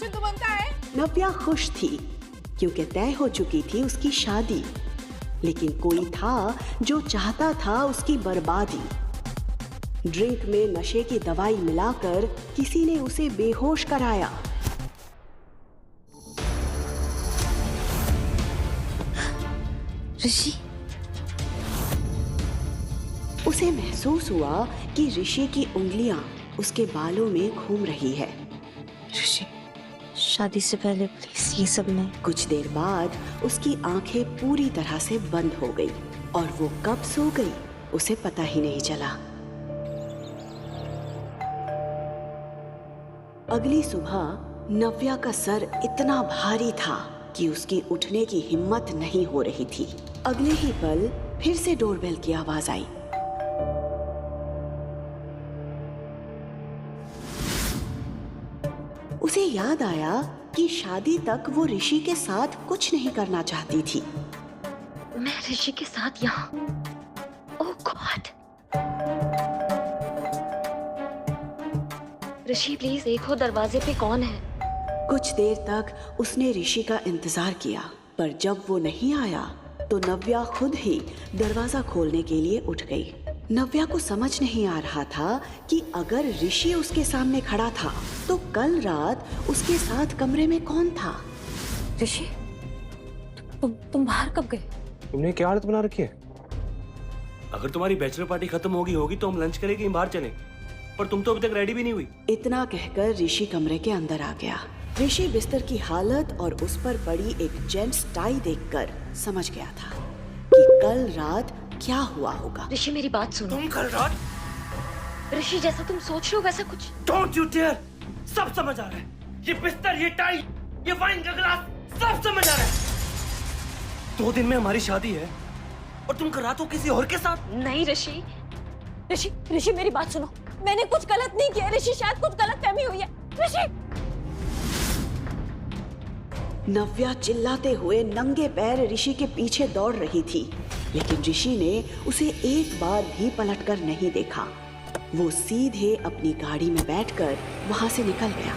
सिद्धू बनता है। नव्या खुश थी क्योंकि तय हो चुकी थी उसकी शादी, लेकिन कोई था जो चाहता था उसकी बर्बादी। ड्रिंक में नशे की दवाई मिलाकर किसी ने उसे बेहोश कराया। ऋषि, उसे महसूस हुआ कि ऋषि की उंगलियां उसके बालों में घूम रही है। ऋषि, शादी से पहले प्लीज ये सब नहीं। कुछ देर बाद उसकी आंखें पूरी तरह से बंद हो गई और वो कब सो गई उसे पता ही नहीं चला। अगली सुबह नव्या का सर इतना भारी था कि उसकी उठने की हिम्मत नहीं हो रही थी। अगले ही पल फिर से डोरबेल की आवाज आई। उसे याद आया कि शादी तक वो ऋषि के साथ कुछ नहीं करना चाहती थी। मैं ऋषि के साथ यहाँ? ओह गॉड। ऋषि प्लीज देखो दरवाजे पे कौन है। कुछ देर तक उसने ऋषि का इंतजार किया, पर जब वो नहीं आया तो नव्या खुद ही दरवाजा खोलने के लिए उठ गई। नव्या को समझ नहीं आ रहा था कि अगर ऋषि उसके सामने खड़ा था तो कल रात उसके साथ कमरे में कौन था। ऋषि, तुम बाहर कब गए? तुमने क्या हालत बना रखी है? अगर तुम्हारी बैचलर पार्टी खत्म होगी तो हम लंच करेंगे, बाहर चलें। पर तुम तो अभी तक रेडी भी नहीं हुई। इतना कहकर ऋषि कमरे के अंदर आ गया। ऋषि बिस्तर की हालत और उस पर पड़ी एक जेंट्स टाई देखकर समझ गया था कि कल रात क्या हुआ होगा। ऋषि मेरी बात सुनो। तुम कल रात? ऋषि जैसा तुम सोच रहे हो वैसा कुछ। Don't you dare. सब समझ आ रहा है। ये बिस्तर, ये टाई, ये वाइन का गिलास, सब समझ आ रहा है। 2 दिन में हमारी शादी है और तुम कल रात हो किसी और के साथ। नहीं ऋषि, ऋषि ऋषि मेरी बात सुनो। मैंने कुछ गलत नहीं किया ऋषि, शायद कुछ गलतफहमी हुई है। ऋषि। नव्या चिल्लाते हुए नंगे पैर ऋषि के पीछे दौड़ रही थी, लेकिन ऋषि ने उसे एक बार भी पलटकर नहीं देखा। वो सीधे अपनी गाड़ी में बैठकर वहां से निकल गया।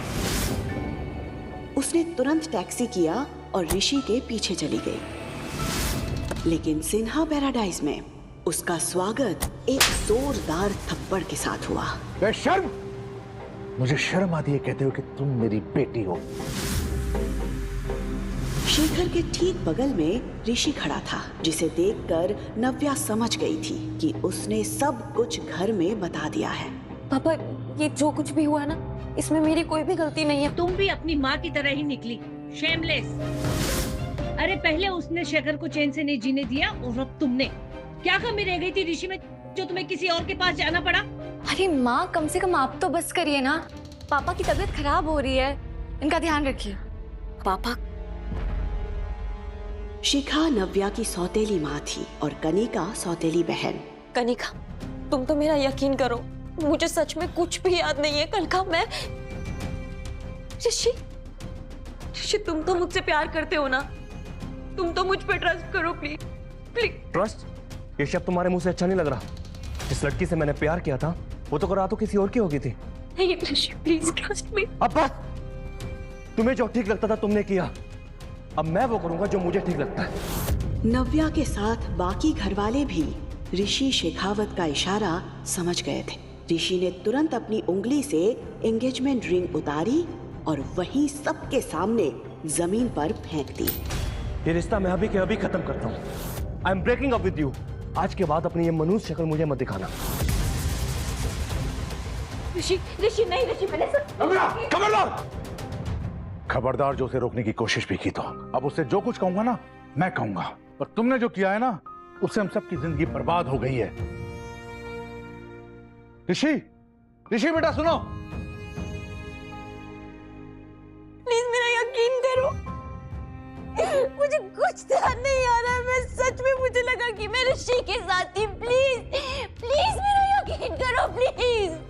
उसने तुरंत टैक्सी किया और ऋषि के पीछे चली गई। लेकिन सिन्हा पैराडाइज में उसका स्वागत एक जोरदार थप्पड़ के साथ हुआ। बेशर्म! मुझे शर्म आती है कहते हो कि तुम मेरी बेटी हो। शेखर के ठीक बगल में ऋषि खड़ा था, जिसे देखकर नव्या समझ गई थी कि उसने सब कुछ घर में बता दिया है। पापा, ये जो कुछ भी हुआ ना, इसमें मेरी कोई भी गलती नहीं है। तुम भी अपनी माँ की तरह ही निकली, शेमलेस। अरे पहले उसने शेखर को चैन से नहीं जीने दिया और अब तुमने। क्या कमी रह गई थी ऋषि में जो तुम्हें किसी और के पास जाना पड़ा? अरे माँ, कम से कम आप तो बस करिए ना। पापा की तबीयत खराब हो रही है, इनका ध्यान रखिए। पापा। शिखा नव्या की सौतेली माँ थी और कनिका सौतेली बहन। कनिका, तुम तो मेरा यकीन करो, मुझे सच में कुछ भी याद नहीं है कल का। मैं ऋषि, ऋषि तुम तो मुझसे प्यार करते हो ना? तुम तो मुझ पे ट्रस्ट करो प्लीज, प्लीज। ट्रस्ट? ये शब्द तुम्हारे मुंह से अच्छा नहीं लग रहा। जिस लड़की से मैंने प्यार किया था वो तो रात को किसी और की हो गई थी। नहीं ऋषि, प्लीज ट्रस्ट मी। अब बस, तुम्हें जो ठीक लगता था तुमने किया, अब मैं वो करूंगा जो मुझे ठीक लगता है। नव्या के साथ बाकी घरवाले भी ऋषि शेखावत का इशारा समझ गए थे। ऋषि ने तुरंत अपनी उंगली से एंगेजमेंट रिंग उतारी और वहीं सबके सामने जमीन पर फेंक दी। ये रिश्ता मैं अभी के अभी खत्म करता हूँ। I am breaking up with you. आज के बाद अपनी ये मनुष्य शक्ल मुझे मत दिखाना। ऋषि, ऋषि नहीं, ऋषि मैंने खबरदार! खबरदार, जो उसे रोकने की कोशिश भी की तो अब उससे जो कुछ कहूंगा ना मैं कहूंगा। और तुमने जो किया है ना, उससे हम सबकी जिंदगी बर्बाद हो गई है। ऋषि, ऋषि बेटा सुनो। प्लीज मेरा यकीन करो, मुझे कुछ ध्यान नहीं आ रहा है। मैं सच में, मुझे लगा कि मैं ऋषि के साथ थी। प्लीज प्लीज मेरा यकीन करो प्लीज।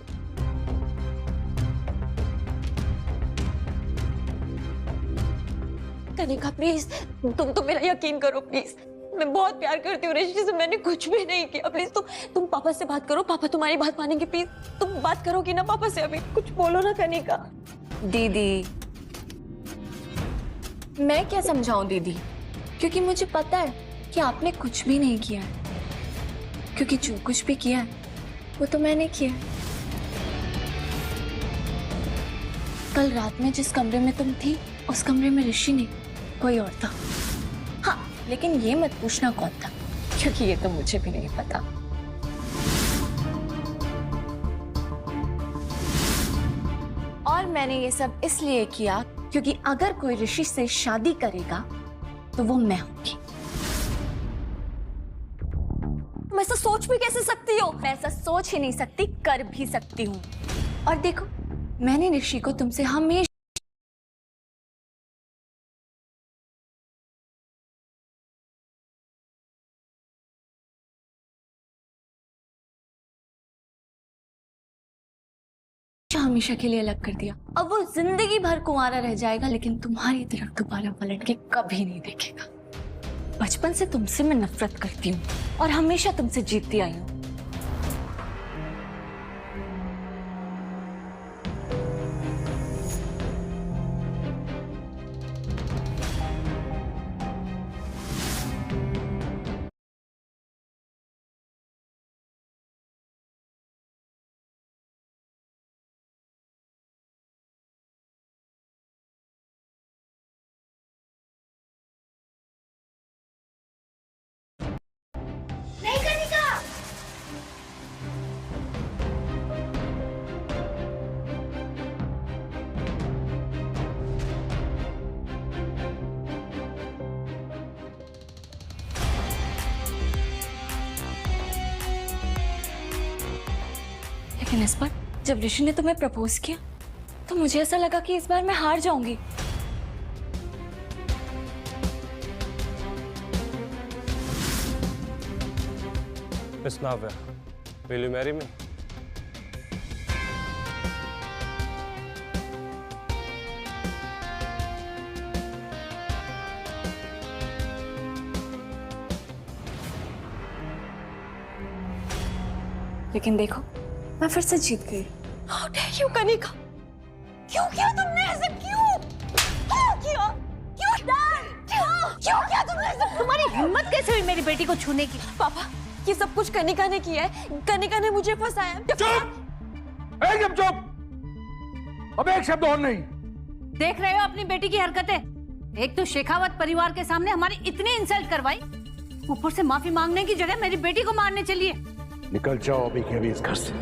कनिका प्लीज, तुम तो मेरा यकीन करो प्लीज। मैं बहुत प्यार करती हूँ ऋषि से, मैंने कुछ भी नहीं किया। प्लीज तुम पापा से बात करो, पापा तुम्हारी बात मानेंगे। प्लीज तुम बात करोगी ना पापा से? अभी कुछ बोलो ना कनिका। दीदी, मैं क्या समझाऊं दीदी, क्योंकि मुझे पता है कि आपने कुछ भी नहीं किया है, क्योंकि जो कुछ भी किया है वो तो मैंने किया है। कल रात में जिस कमरे में तुम थी उस कमरे में ऋषि नहीं, कोई और था। हाँ, लेकिन ये मत पूछना कौन था, क्योंकि ये तो मुझे भी नहीं पता। और मैंने ये सब इसलिए किया क्योंकि अगर कोई ऋषि से शादी करेगा तो वो मैं होंगी। तुम ऐसा सोच भी कैसे सकती हो? मैं ऐसा सोच ही नहीं सकती, कर भी सकती हूँ। और देखो, मैंने ऋषि को तुमसे हमेशा हमेशा के लिए अलग कर दिया। अब वो जिंदगी भर कुंवारा रह जाएगा, लेकिन तुम्हारी तरफ दोबारा पलट के कभी नहीं देखेगा। बचपन से तुमसे मैं नफरत करती हूँ और हमेशा तुमसे जीतती आई हूँ। लेकिन इस बार जब ऋषि ने तुम्हें प्रपोज किया तो मुझे ऐसा लगा कि इस बार मैं हार जाऊंगी। Miss Navya, will you marry me? लेकिन देखो, मैं फिर से जीत गई। How dare you, Kanika? क्यों किया तुमने ऐसे? क्यों किया? क्यों किया तुमने ऐसे? तुम्हारी हिम्मत कैसे हुई मेरी बेटी को छूने की? पापा, ये सब कुछ कनिका ने किया है। कनिका ने मुझे फंसाया। चुप! एकदम चुप! अब एक शब्द और नहीं। देख रहे हो अपनी बेटी की हरकतें? एक तो शेखावत परिवार के सामने हमारी इतनी इंसल्ट करवाई, ऊपर से माफी मांगने की जगह मेरी बेटी को मारने चली है। निकल जाओ अभी के अभी इस घर से।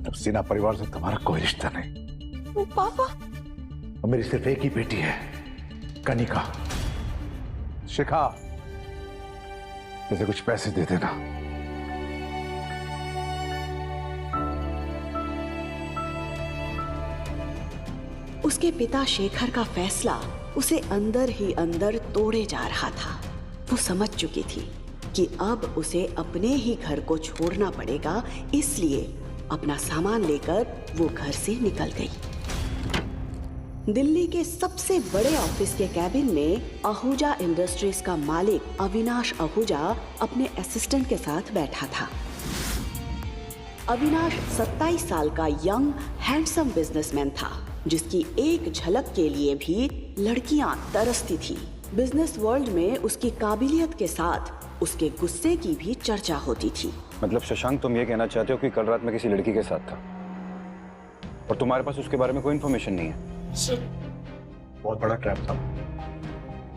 अब सिन्हा परिवार से तुम्हारा कोई रिश्ता नहीं। पापा, और मेरी सिर्फ एक ही बेटी है, कनिका। शिखा, इसे कुछ पैसे दे देना। उसके पिता शेखर का फैसला उसे अंदर ही अंदर तोड़े जा रहा था। वो समझ चुकी थी कि अब उसे अपने ही घर को छोड़ना पड़ेगा, इसलिए अपना सामान लेकर वो घर से निकल गई। दिल्ली के सबसे बड़े ऑफिस के कैबिन में आहूजा इंडस्ट्रीज का मालिक अविनाश आहूजा अपने असिस्टेंट के साथ बैठा था। अविनाश 27 साल का यंग हैंडसम बिजनेसमैन था, जिसकी एक झलक के लिए भी लड़कियां तरसती थी। बिजनेस वर्ल्ड में उसकी काबिलियत के साथ उसके गुस्से की भी चर्चा होती थी। मतलब शशांक, तुम ये कहना चाहते हो कि कल रात में किसी लड़की के साथ था और तुम्हारे पास उसके बारे में कोई इन्फॉर्मेशन नहीं है? सर, बहुत बड़ा ट्रैप था।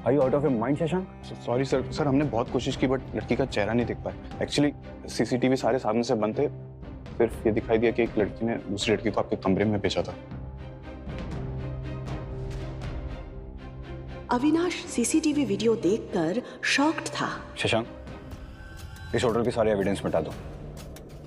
Are you out of your mind Shashank? Sorry sir, हमने बहुत कोशिश की बट लड़की का चेहरा नहीं देख पाए। एक्चुअली सीसीटीवी सारे सामने से बंद थे, सिर्फ ये दिखाई दिया कि एक लड़की ने दूसरी लड़की को आपके कमरे में भेजा था। अविनाश सीसीटीवी वीडियो देखकर शॉक्ड था। शशांक, इस होटल के सारे एविडेंस मिटा दो।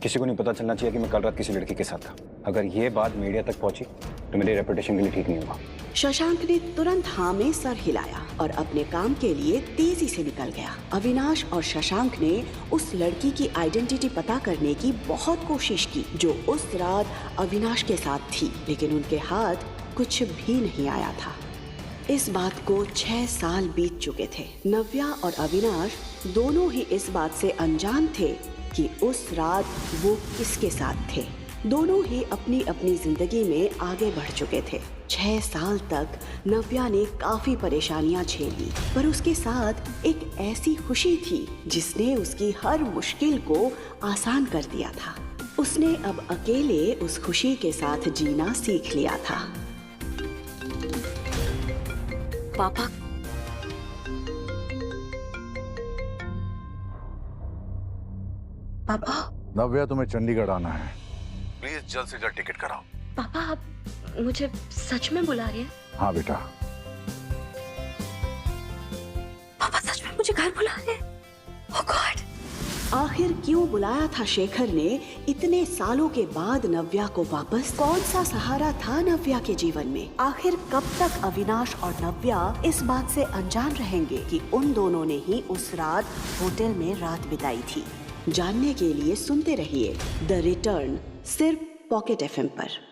किसी को नहीं पता चलना चाहिए कि मैं कल रात किसी लड़की के साथ था। अगर ये बात मीडिया तक पहुंची तो मेरी रेपुटेशन के लिए ठीक नहीं होगा। शशांक ने तुरंत हाँ में सर हिलाया और अपने काम के लिए तेजी से निकल गया। अविनाश और शशांक ने उस लड़की की आइडेंटिटी पता करने की बहुत कोशिश की जो उस रात अविनाश के साथ थी, लेकिन उनके हाथ कुछ भी नहीं आया था। इस बात को 6 साल बीत चुके थे। नव्या और अविनाश दोनों ही इस बात से अनजान थे कि उस रात वो किसके साथ थे। दोनों ही अपनी अपनी जिंदगी में आगे बढ़ चुके थे। 6 साल तक नव्या ने काफी परेशानियां झेली, पर उसके साथ एक ऐसी खुशी थी जिसने उसकी हर मुश्किल को आसान कर दिया था। उसने अब अकेले उस खुशी के साथ जीना सीख लिया था। पापा, पापा, नव्या, तुम्हें चंडीगढ़ आना है। प्लीज जल्द से जल्द टिकट कराओ। पापा, आप मुझे सच में बुला रहे हैं? हाँ बेटा। पापा सच में मुझे घर बुला रहे हैं? Oh God! आखिर क्यों बुलाया था शेखर ने इतने सालों के बाद नव्या को वापस? कौन सा सहारा था नव्या के जीवन में? आखिर कब तक अविनाश और नव्या इस बात से अनजान रहेंगे कि उन दोनों ने ही उस रात होटल में रात बिताई थी? जानने के लिए सुनते रहिए द रिटर्न, सिर्फ पॉकेट FM पर।